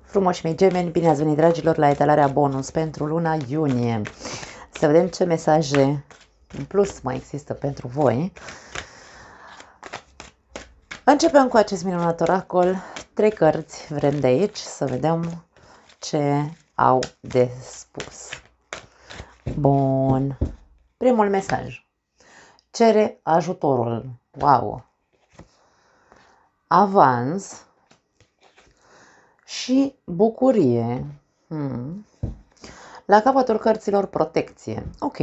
Frumoși mei gemeni, bine ați venit, dragilor, la etalarea bonus pentru luna iunie. Să vedem ce mesaje în plus mai există pentru voi. Începem cu acest minunat oracol. 3 cărți vrem de aici să vedem ce au de spus. Bun. Primul mesaj. Cere ajutorul. Wow! Avans și bucurie. La capătul cărților, protecție. Ok.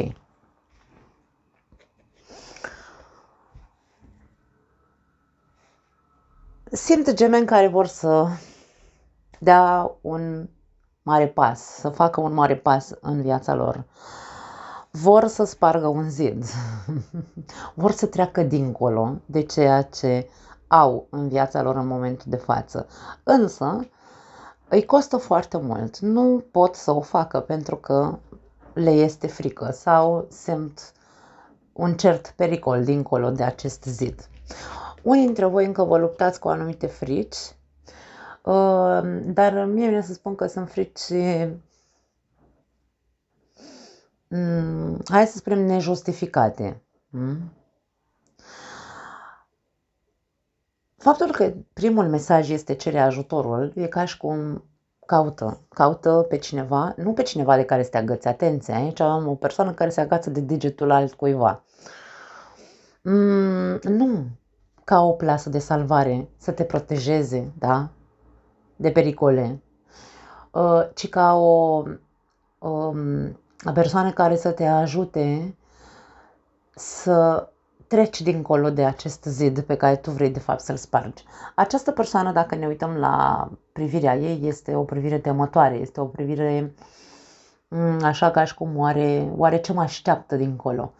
Simt gemeni care vor să dea un mare pas, să facă un mare pas în viața lor. Vor să spargă un zid. Vor să treacă dincolo de ceea ce au în viața lor în momentul de față. Însă, îi costă foarte mult. Nu pot să o facă pentru că le este frică sau simt un cert pericol dincolo de acest zid. Unii dintre voi încă vă luptați cu anumite frici, dar mie vine să spun că sunt frici, hai să spunem, nejustificate. Faptul că primul mesaj este cere ajutorul, e ca și cum caută pe cineva, nu pe cineva de care să te agăți. Atenție, aici am o persoană care se agață de degetul altcuiva. Nu ca o plasă de salvare, să te protejeze, da, de pericole, ci ca o persoană care să te ajute să treci dincolo de acest zid pe care tu vrei de fapt să-l spargi. Această persoană, dacă ne uităm la privirea ei, este o privire temătoare, este o privire așa ca și cum oare ce mă așteaptă dincolo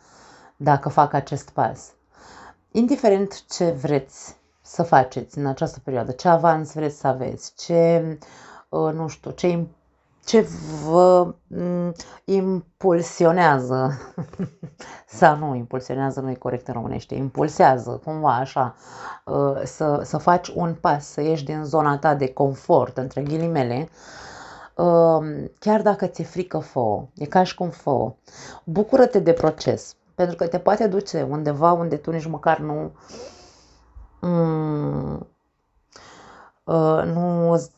dacă fac acest pas. Indiferent ce vreți să faceți în această perioadă, ce avans vreți să aveți, nu știu, ce vă impulsionează, sau nu impulsionează, nu e corect în românește, impulsează cumva așa, să faci un pas, să ieși din zona ta de confort, între ghilimele, chiar dacă ți-e frică, fă-o, e ca și cum fă-o. Bucură-te de proces, pentru că te poate duce undeva unde tu nici măcar nu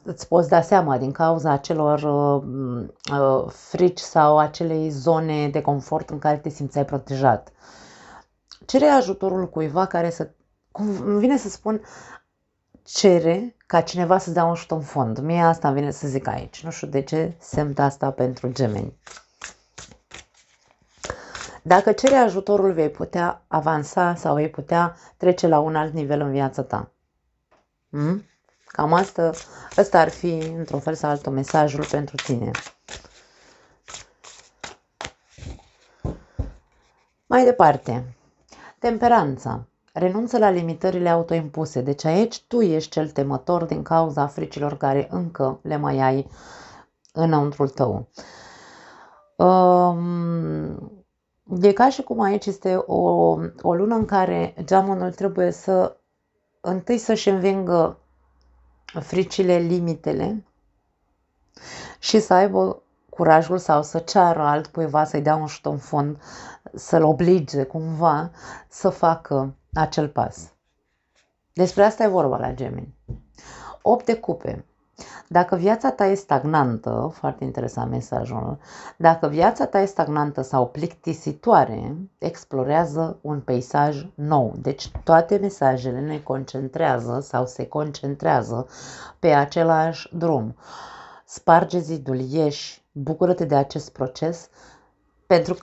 îți poți da seama din cauza acelor frici sau acelei zone de confort în care te simțeai protejat. Cere ajutorul cuiva care îmi vine să spun, cere ca cineva să-ți dea un șut în fond. Mie asta îmi vine să zic aici. Nu știu de ce simt asta pentru gemeni. Dacă cere ajutorul, vei putea avansa sau vei putea trece la un alt nivel în viața ta. Cam ăsta ar fi, într-un fel sau altul, mesajul pentru tine. Mai departe, temperanța. Renunță la limitările autoimpuse. Deci aici tu ești cel temător din cauza fricilor care încă le mai ai înăuntrul tău. E ca și cum aici este o lună în care geamonul trebuie întâi să-și învingă fricile, limitele și să aibă curajul sau să ceară altcuiva să-i dea un șut în fund, să-l oblige cumva să facă acel pas. Despre asta e vorba la gemeni. 8 de cupe. Dacă viața ta e stagnantă, foarte interesant mesajul, dacă viața ta e stagnantă sau plictisitoare, explorează un peisaj nou. Deci toate mesajele ne concentrează sau se concentrează pe același drum. Sparge zidul, ieși, bucură-te de acest proces, pentru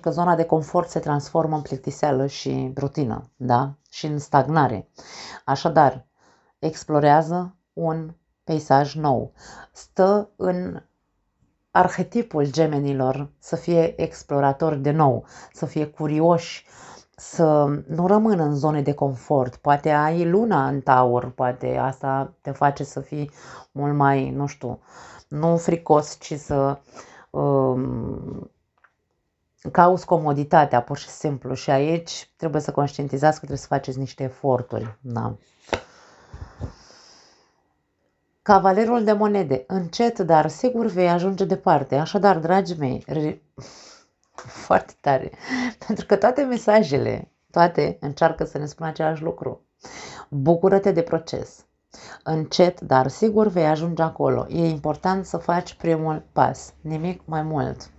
că zona de confort se transformă în plictiseală și rutină, da? Și în stagnare. Așadar, explorează un peisaj nou. Stă în arhetipul gemenilor să fie exploratori de nou, să fie curioși, să nu rămână în zone de confort. Poate ai luna în taur, poate asta te face să fii mult mai, nu știu, nu fricos, ci să cauți comoditatea, pur și simplu. Și aici trebuie să conștientizați că trebuie să faceți niște eforturi. Da. Cavalerul de monede. Încet, dar sigur vei ajunge departe. Așadar, dragii mei, foarte tare. Pentru că toate mesajele, toate încearcă să ne spună același lucru. Bucură-te de proces. Încet, dar sigur vei ajunge acolo. E important să faci primul pas. Nimic mai mult.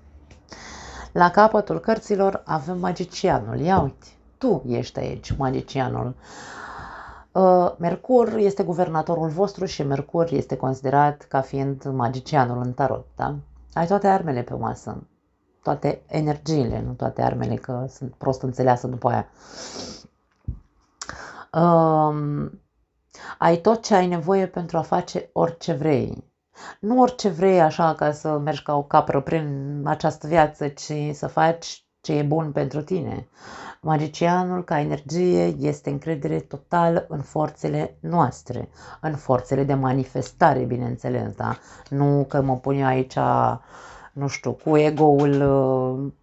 La capătul cărților avem magicianul. Ia uite, tu ești aici, magicianul. Mercur este guvernatorul vostru și Mercur este considerat ca fiind magicianul în tarot, da? Ai toate armele pe masă, toate energiile, nu toate armele, că sunt prost înțeleasă după aia. Ai tot ce ai nevoie pentru a face orice vrei. Nu orice vrei așa ca să mergi ca o capră prin această viață, ci să faci ce e bun pentru tine. Magicianul, ca energie, este încredere totală în forțele noastre, în forțele de manifestare, bineînțeles, da? Nu că mă pun eu aici, nu știu, cu ego-ul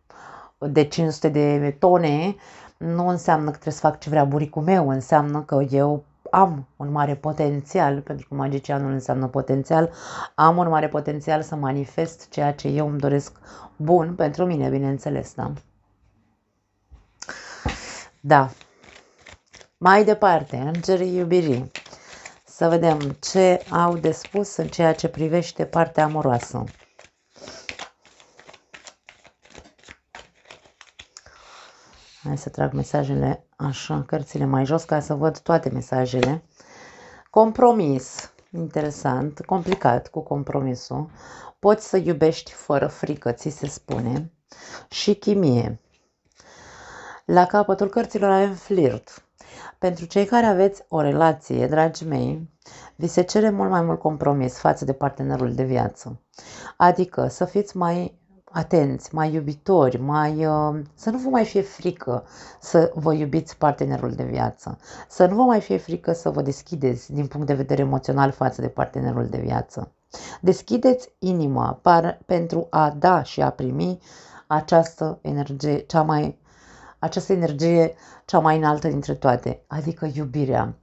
de 500 de tone, nu înseamnă că trebuie să fac ce vrea buricul meu, înseamnă că eu am un mare potențial, pentru că magicianul înseamnă potențial, am un mare potențial să manifest ceea ce eu îmi doresc bun pentru mine, bineînțeles, da? Da. Mai departe, îngerii iubirii. Să vedem ce au de spus în ceea ce privește partea amoroasă. Hai să trag mesajele așa, cărțile mai jos, ca să văd toate mesajele. Compromis. Interesant, complicat cu compromisul. Poți să iubești fără frică, ți se spune. Și chimie. La capătul cărților avem flirt. Pentru cei care aveți o relație, dragii mei, vi se cere mult mai mult compromis față de partenerul de viață. Adică să fiți mai atenți, mai iubitori, să nu vă mai fie frică să vă iubiți partenerul de viață. Să nu vă mai fie frică să vă deschideți din punct de vedere emoțional față de partenerul de viață. Deschideți inima pentru a da și a primi această energie cea mai înaltă dintre toate, adică iubirea.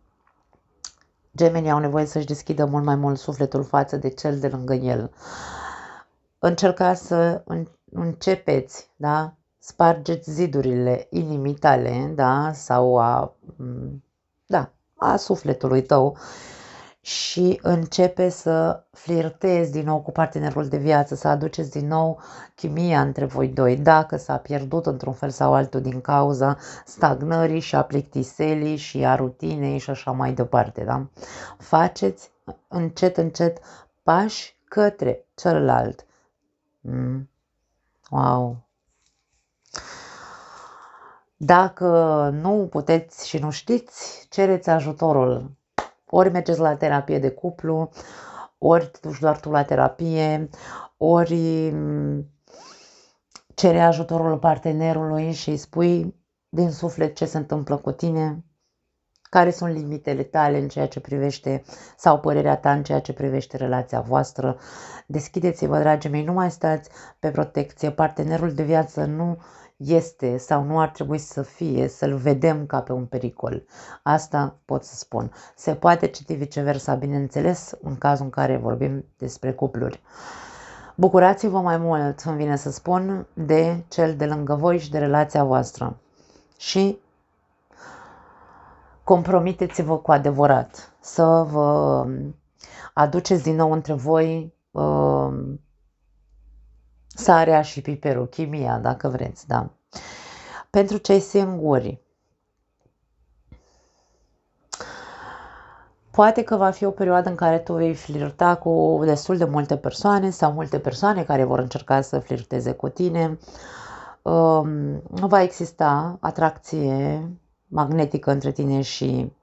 Gemenii au nevoie să-și deschidă mult mai mult sufletul față de cel de lângă el. Încercați să începeți, da? Spargeți zidurile inimii tale, da? Sau a sufletului tău și începe să flirtezi din nou cu partenerul de viață, să aduceți din nou chimia între voi doi, dacă s-a pierdut într-un fel sau altul din cauza stagnării și a plictiselii și a rutinei și așa mai departe, da? Faceți încet, încet pași către celălalt. Wow! Dacă nu puteți și nu știți, cereți ajutorul. Ori mergeți la terapie de cuplu, ori te duci doar tu la terapie, ori cere ajutorul partenerului și îi spui din suflet ce se întâmplă cu tine, care sunt limitele tale în ceea ce privește, sau părerea ta în ceea ce privește relația voastră. Deschideți-vă, dragii mei, nu mai stați pe protecție. Partenerul de viață nu este sau nu ar trebui să fie, să-l vedem ca pe un pericol. Asta pot să spun. Se poate citi viceversa, bineînțeles, în cazul în care vorbim despre cupluri. Bucurați-vă mai mult, îmi vine să spun, de cel de lângă voi și de relația voastră. Și compromiteți-vă cu adevărat, să vă aduceți din nou între voi sarea și piperul, chimia, dacă vreți, da. Pentru cei singuri, poate că va fi o perioadă în care tu vei flirta cu destul de multe persoane sau multe persoane care vor încerca să flirteze cu tine. Va exista atracție magnetică între tine și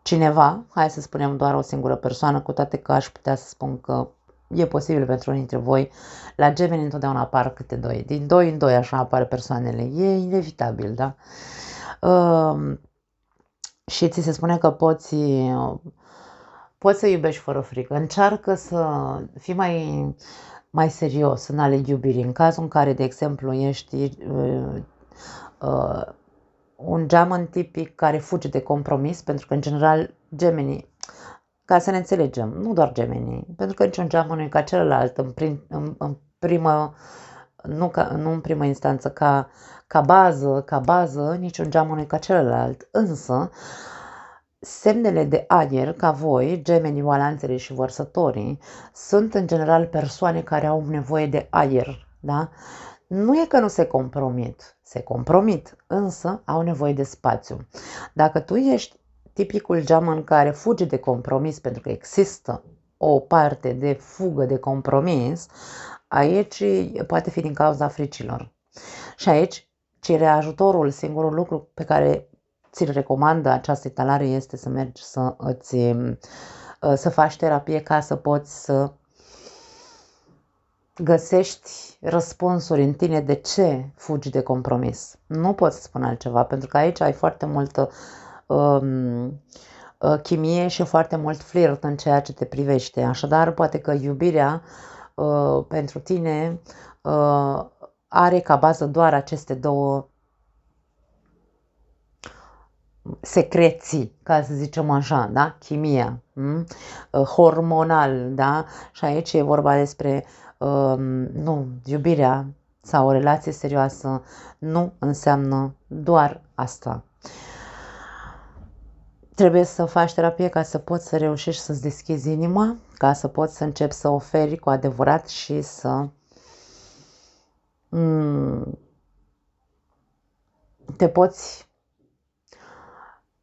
cineva, hai să spunem doar o singură persoană, cu toate că aș putea să spun că e posibil pentru unii dintre voi. La Gemeni întotdeauna apar câte doi. Din doi în doi așa apar persoanele. E inevitabil, da? Și ți se spune că poți să iubești fără frică. Încearcă să fii mai serios în ale iubirii. În cazul în care, de exemplu, ești un geamăn tipic care fuge de compromis, pentru că, în general, gemenii, ca să ne înțelegem, nu doar gemenii, pentru că niciun geam nu e ca celălalt în primă, nu în primă instanță, ca bază, niciun geam nu e ca celălalt, însă semnele de aer, ca voi, gemenii, balanțele și vărsătorii, sunt în general persoane care au nevoie de aer, da? Nu e că nu se compromit, însă au nevoie de spațiu. Dacă tu ești tipicul geamăn care fuge de compromis pentru că există o parte de fugă de compromis, aici poate fi din cauza fricilor. Și aici cere ajutorul, singurul lucru pe care ți-l recomandă această etalare este să mergi să faci terapie ca să poți să găsești răspunsuri în tine de ce fugi de compromis. Nu pot să spun altceva, pentru că aici ai foarte multă chimie și foarte mult flirt în ceea ce te privește. Așadar, poate că iubirea pentru tine are ca bază doar aceste două secreții, ca să zicem așa, da? Chimia, hormonal, da? Și aici e vorba despre nu, iubirea sau o relație serioasă nu înseamnă doar asta. Trebuie să faci terapie ca să poți să reușești să-ți deschizi inima, ca să poți să începi să oferi cu adevărat și să te poți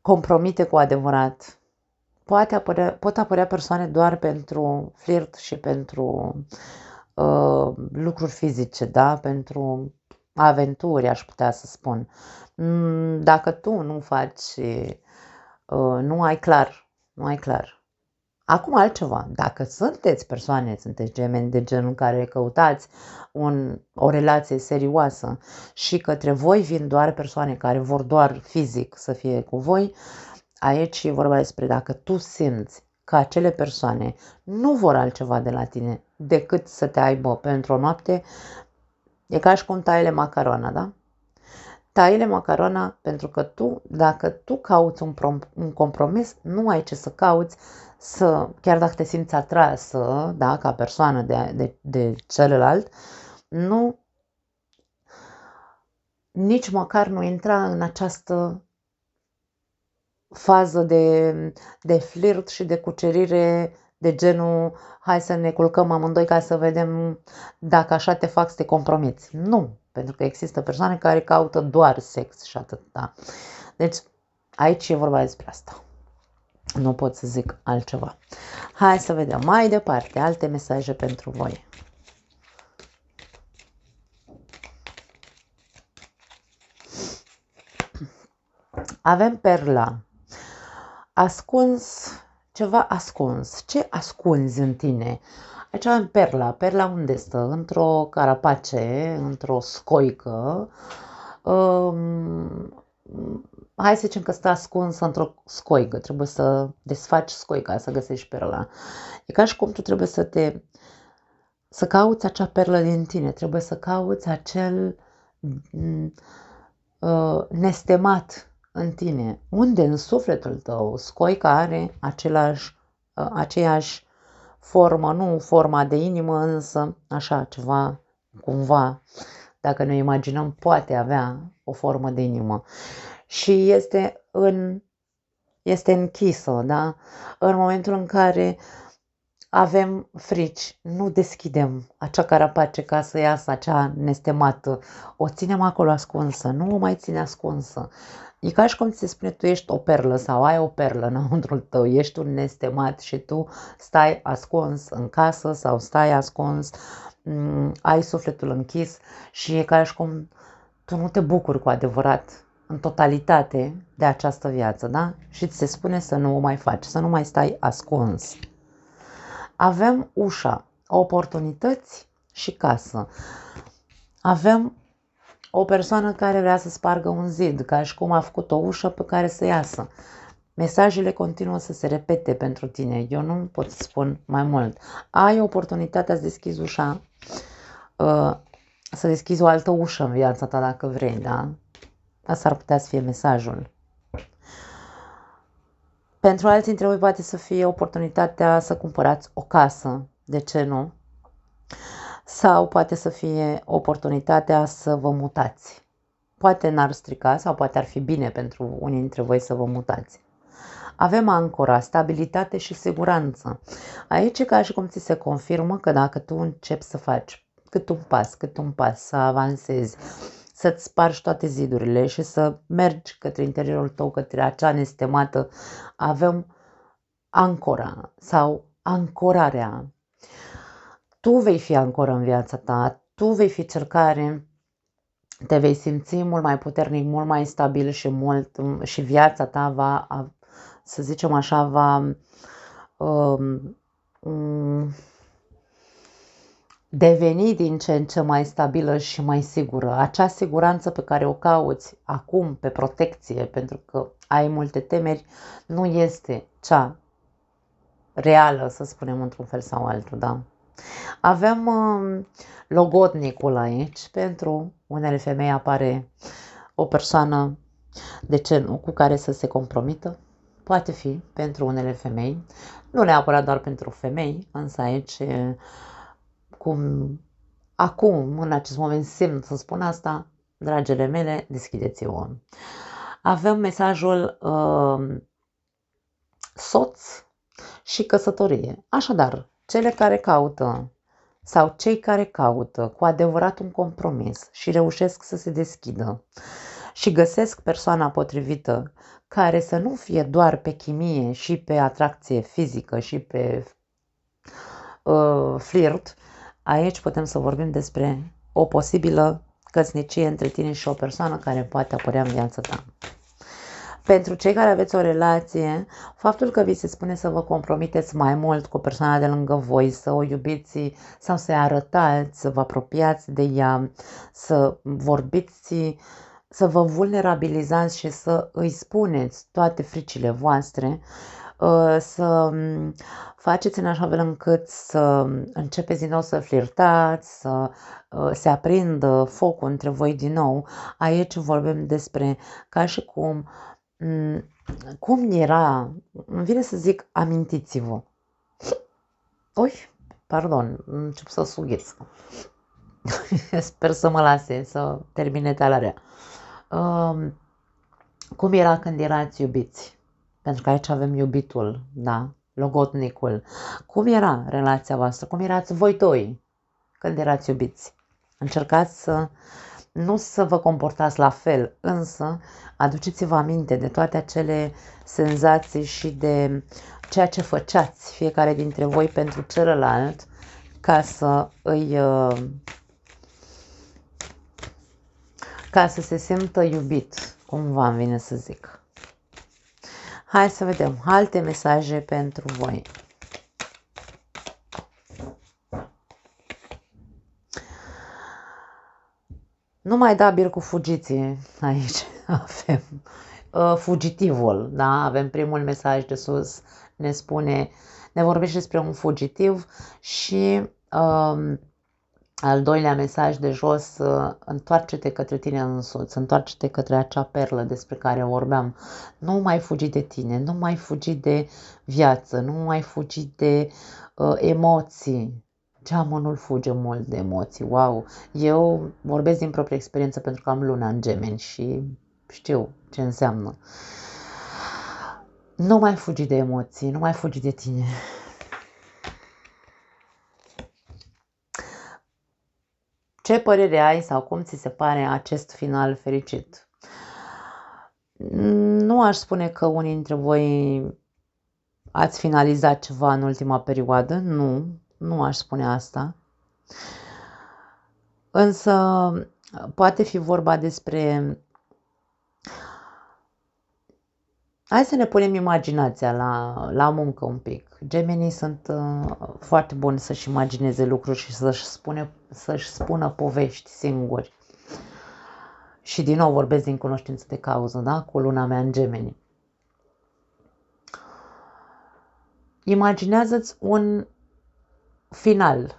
compromite cu adevărat. Pot apărea persoane doar pentru flirt și pentru lucruri fizice, da? Pentru aventuri, aș putea să spun. Dacă tu nu faci, nu ai clar. Acum altceva, dacă sunteți gemeni de genul care căutați o relație serioasă și către voi vin doar persoane care vor doar fizic să fie cu voi, aici e vorba despre dacă tu simți că acele persoane nu vor altceva de la tine decât să te aibă pentru o noapte, e ca și cum taile macarona, da? Taile macarona pentru că dacă tu cauți un compromis, nu ai ce să cauți chiar dacă te simți atrasă, da, ca persoană de celălalt, nici măcar nu intra în această fază de flirt și de cucerire de genul hai să ne culcăm amândoi ca să vedem dacă așa te fac să te compromiți. Nu, pentru că există persoane care caută doar sex și atât, da. Deci aici e vorba despre asta. Nu pot să zic altceva. Hai să vedem mai departe alte mesaje pentru voi. Avem perla. Ascuns, ceva ascuns. Ce ascunzi în tine? Aici avem perla. Perla unde stă? Într-o carapace, într-o scoică. Hai să zicem că stă ascuns într-o scoică. Trebuie să desfaci scoica, să găsești perla. E ca și cum tu trebuie să cauți acea perlă din tine. Trebuie să cauți acel nestemat în tine. Unde în sufletul tău scoica are aceeași formă, nu forma de inimă, însă așa ceva, cumva, dacă ne imaginăm, poate avea o formă de inimă. Și este închisă, da? În momentul în care avem frici, nu deschidem acea carapace ca să iasă acea nestemată. O ținem acolo ascunsă, nu o mai ține ascunsă. E ca și cum ți se spune, tu ești o perlă sau ai o perlă înăuntrul tău, ești un nestemat și tu stai ascuns în casă sau stai ascuns, ai sufletul închis și e ca și cum tu nu te bucuri cu adevărat în totalitate de această viață, da? Și ți se spune să nu o mai faci, să nu mai stai ascuns. Avem ușa, oportunități și casă. Avem o persoană care vrea să spargă un zid, ca și cum a făcut o ușă pe care să iasă. Mesajele continuă să se repete pentru tine. Eu nu pot să spun mai mult. Ai oportunitatea să deschizi ușa, să deschizi o altă ușă în viața ta dacă vrei, da? Asta ar putea să fie mesajul. Pentru alții dintre voi poate să fie oportunitatea să cumpărați o casă, de ce nu? Sau poate să fie oportunitatea să vă mutați. Poate n-ar strica sau poate ar fi bine pentru unii dintre voi să vă mutați. Avem ancora, stabilitate și siguranță. Aici e ca și cum ți se confirmă că dacă tu începi să faci cât un pas, să avansezi, să-ți spargi toate zidurile și să mergi către interiorul tău, către acea nestemată, avem ancora sau ancorarea. Tu vei fi ancoră în viața ta, tu vei fi cel care te vei simți mult mai puternic, mult mai stabil și viața ta va, să zicem așa, va deveni din ce în ce mai stabilă și mai sigură. Acea siguranță pe care o cauți acum pe protecție, pentru că ai multe temeri, nu este cea reală, să spunem într-un fel sau altul, da? Avem logodnicul aici. Pentru unele femei apare o persoană, de ce nu, cu care să se compromită. Poate fi pentru unele femei, nu neapărat doar pentru femei, însă aici, cum acum, în acest moment simt să spun asta, dragele mele, deschideți-o. Avem mesajul soț și căsătorie. Așadar, cele care caută sau cei care caută cu adevărat un compromis și reușesc să se deschidă și găsesc persoana potrivită care să nu fie doar pe chimie și pe atracție fizică și pe flirt, aici putem să vorbim despre o posibilă căsnicie între tine și o persoană care poate apărea în viața ta. Pentru cei care aveți o relație, faptul că vi se spune să vă compromiteți mai mult cu persoana de lângă voi, să o iubiți sau să-i arătați, să vă apropiați de ea, să vorbiți, să vă vulnerabilizați și să îi spuneți toate fricile voastre, să faceți în așa fel încât să începeți din nou să flirtați, să se aprindă focul între voi din nou. Aici vorbim despre ca și cum era, îmi vine să zic, amintiți-vă. Ui, pardon, încep să sughez. Sper să mă lase să termine talarea. Cum era când erați iubiți? Pentru că aici avem iubitul, da? Logotnicul. Cum era relația voastră? Cum erați voi doi când erați iubiți? Încercați nu să vă comportați la fel, însă aduceți-vă aminte de toate acele senzații și de ceea ce făceați fiecare dintre voi pentru celălalt ca să se simtă iubit, cumva îmi vine să zic. Hai să vedem alte mesaje pentru voi. Nu mai da bir cu fugiții aici. Avem fugitivul, da? Avem primul mesaj de sus, ne vorbește despre un fugitiv și al doilea mesaj de jos, întoarce-te către tine însuți, întoarce-te către acea perlă despre care vorbeam. Nu mai fugi de tine, nu mai fugi de viață, nu mai fugi de emoții. Geamănul fuge mult de emoții, wow! Eu vorbesc din proprie experiență pentru că am luna în Gemeni și știu ce înseamnă. Nu mai fugi de emoții, nu mai fugi de tine. Ce părere ai sau cum ți se pare acest final fericit? Nu aș spune că unii dintre voi ați finalizat ceva în ultima perioadă, nu aș spune asta. Însă poate fi vorba despre... Hai să ne punem imaginația la muncă un pic. Gemenii sunt foarte buni să-și imagineze lucruri și să-și spună povești singuri. Și din nou vorbesc din cunoștință de cauză, da? Cu luna mea în Gemeni. Imaginează-ți un final,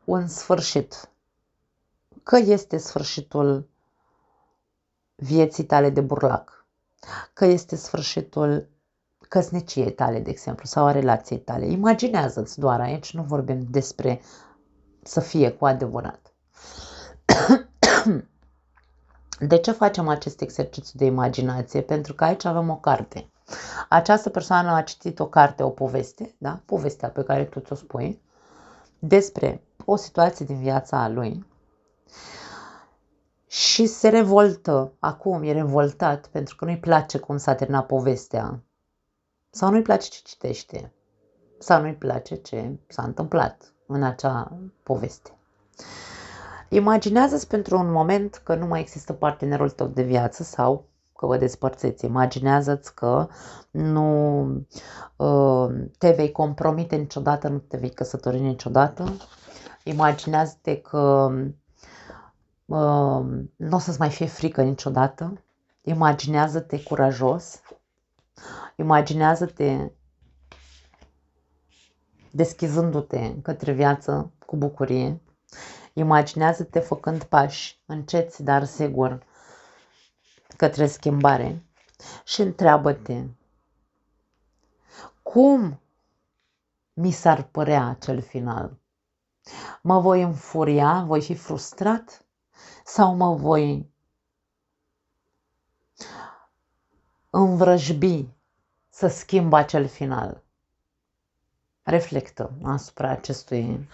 un sfârșit. Că este sfârșitul vieții tale de burlac. Că este sfârșitul căsniciei tale, de exemplu, sau a relației tale. Imaginează-ți doar aici, nu vorbim despre să fie cu adevărat. De ce facem acest exercițiu de imaginație? Pentru că aici avem o carte. Această persoană a citit o carte, o poveste, da? Povestea pe care tu ți-o spui, despre o situație din viața lui și se revoltă, acum e revoltat pentru că nu-i place cum s-a terminat povestea sau nu-i place ce citește sau nu-i place ce s-a întâmplat în acea poveste. Imaginează-ți pentru un moment că nu mai există partenerul tău de viață sau că vă despărțeți. Imaginează-ți că nu te vei compromite niciodată, nu te vei căsători niciodată. Imaginează-te că nu o să-ți mai fie frică niciodată. Imaginează-te curajos. Imaginează-te deschizându-te către viață cu bucurie. Imaginează-te făcând pași înceți, dar sigur, către schimbare și întreabă-te cum mi s-ar părea acel final? Mă voi înfuria, voi fi frustrat sau mă voi învrăjbi să schimb acel final? Reflectă asupra acestui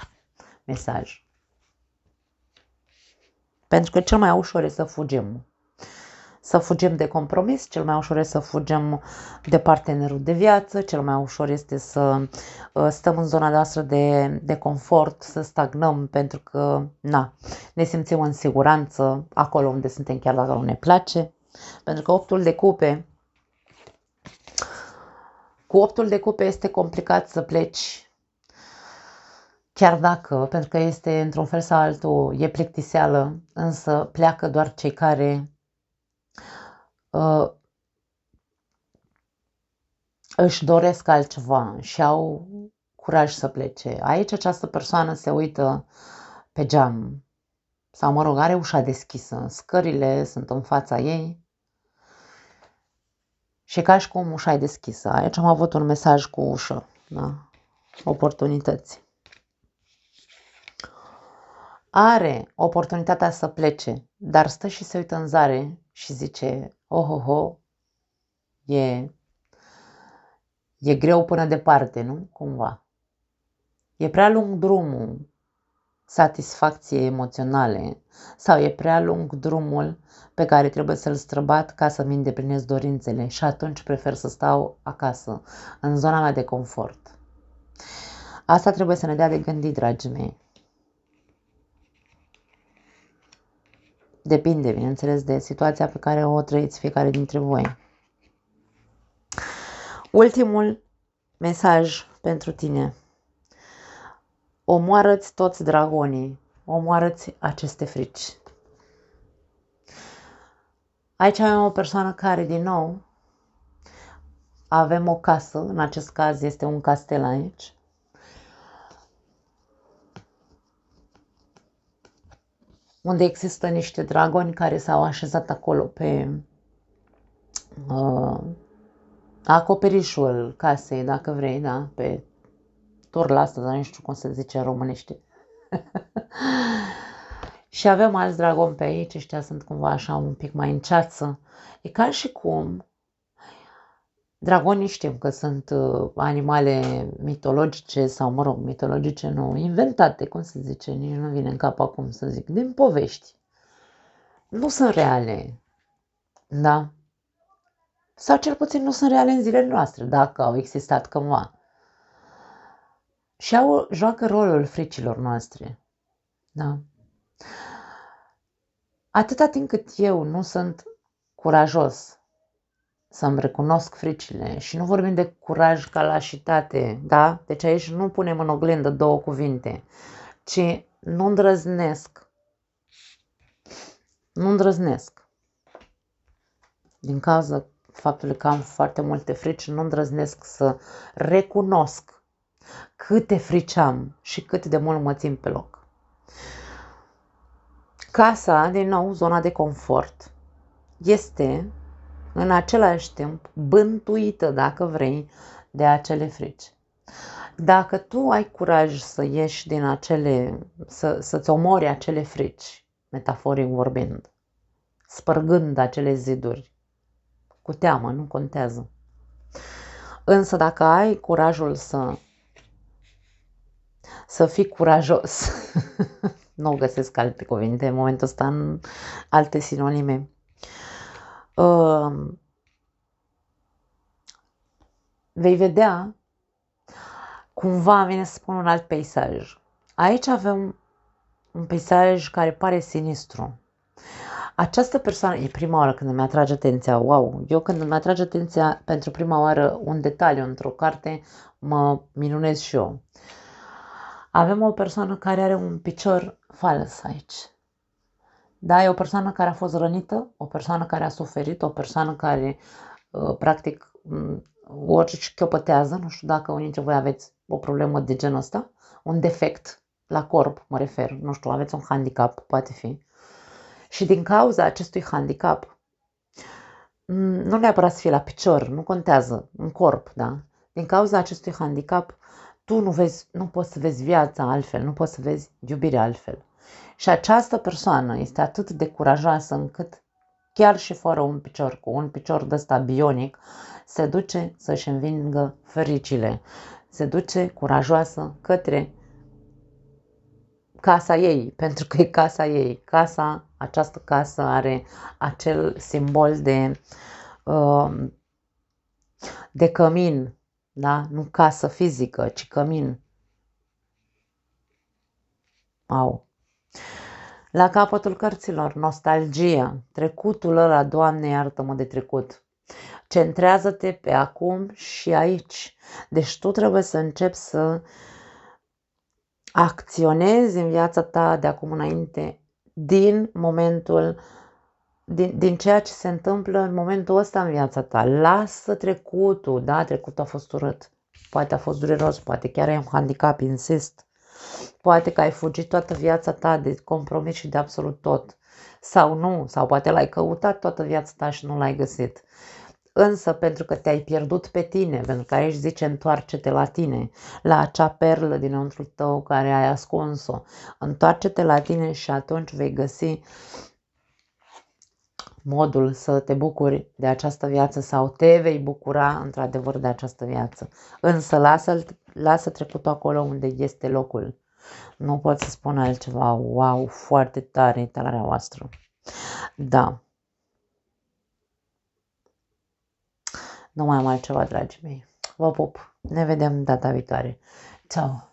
mesaj. Pentru că cel mai ușor e să fugim. Să fugim de compromis, cel mai ușor este să fugim de partenerul de viață, cel mai ușor este să stăm în zona noastră de confort, să stagnăm pentru că ne simțim în siguranță acolo unde suntem, chiar dacă nu ne place. Pentru că cu 8-ul de cupe este complicat să pleci, chiar dacă, pentru că este într-un fel sau altul, e plictiseală, însă pleacă doar cei care își doresc altceva și au curaj să plece. Aici această persoană se uită pe geam sau, mă rog, are ușa deschisă, scările sunt în fața ei și ca și cum ușa e deschisă. Aici am avut un mesaj cu ușă, da? Oportunități. Are oportunitatea să plece, dar stă și se uită în zare și zice, e greu până departe, nu? Cumva. E prea lung drumul satisfacției emoționale sau e prea lung drumul pe care trebuie să-l străbat ca să-mi îndeplinesc dorințele și atunci prefer să stau acasă, în zona mea de confort. Asta trebuie să ne dea de gândit, dragii mei. Depinde, bineînțeles, de situația pe care o trăiți fiecare dintre voi. Ultimul mesaj pentru tine. Omoară-ți toți dragonii, omoară-ți aceste frici. Aici avem o persoană care, din nou, avem o casă, în acest caz este un castel aici. Unde există niște dragoni care s-au așezat acolo pe acoperișul casei, dacă vrei, da, pe turla asta, dar nu știu cum se zice în românește. Și avem alți dragoni pe aici, ăștia sunt cumva așa un pic mai în ceață. E ca și cum dragonii știm că sunt animale mitologice sau, mă rog, mitologice nu, inventate, cum se zice, nici nu vine în cap acum să zic, din povești. Nu sunt reale, da? Sau cel puțin nu sunt reale în zilele noastre, dacă au existat cândva. Și joacă rolul fricilor noastre, da? Atâta timp cât eu nu sunt curajos să-mi recunosc fricile și nu vorbim de curaj ca lașitate, da? Deci aici nu punem în oglindă două cuvinte, ci nu îndrăznesc. Nu îndrăznesc. Din cauza faptului că am foarte multe frici, nu îndrăznesc să recunosc câte frici am și cât de mult mă țin pe loc. Casa, din nou, zona de confort, este în același timp bântuită, dacă vrei, de acele frici. Dacă tu ai curaj să ieși din să-ți omori acele frici, metaforic vorbind, spărgând acele ziduri, cu teamă, nu contează. Însă dacă ai curajul să fii curajos, nu găsesc alte cuvinte în momentul ăsta, în alte sinonime, vei vedea, cumva vine să spun un alt peisaj. Aici avem un peisaj care pare sinistru. Această persoană, e prima oară când îmi atrage atenția, wow, eu când îmi atrage atenția pentru prima oară un detaliu într-o carte, mă minunez și eu. Avem o persoană care are un picior fals aici. Da, e o persoană care a fost rănită, o persoană care a suferit, o persoană care, practic, ori șchiopătează, nu știu dacă unii dintre voi aveți o problemă de genul ăsta, un defect la corp, mă refer, nu știu, aveți un handicap, poate fi. Și din cauza acestui handicap, nu neapărat să fie la picior, nu contează, în corp, da? Din cauza acestui handicap, tu nu poți să vezi viața altfel, nu poți să vezi iubirea altfel. Și această persoană este atât de curajoasă încât, chiar și fără un picior, cu un picior de ăsta bionic, se duce să-și învingă fericile. Se duce curajoasă către casa ei, pentru că e casa ei. Această casă are acel simbol de cămin, da? Nu casă fizică, ci cămin. Au. La capătul cărților, nostalgia, trecutul ăla, Doamne iartă-mă de trecut. Centrează-te pe acum și aici. Deci tu trebuie să începi să acționezi în viața ta de acum înainte din ceea ce se întâmplă în momentul ăsta în viața ta. Lasă trecutul, da, trecutul a fost urât, poate a fost dureros, poate chiar ai un handicap, insist, poate că ai fugit toată viața ta de compromis și de absolut tot, sau nu, sau poate l-ai căutat toată viața ta și nu l-ai găsit. Însă pentru că te-ai pierdut pe tine, pentru că aici zice întoarce-te la tine, la acea perlă dinăuntru tău care ai ascuns-o, întoarce-te la tine și atunci vei găsi modul să te bucuri de această viață sau te vei bucura într-adevăr de această viață. Însă lasă trecutul acolo unde este locul. Nu pot să spun altceva. Wow, foarte tare talarea voastră. Da. Nu mai am altceva, dragii mei. Vă pup. Ne vedem data viitoare. Ciao.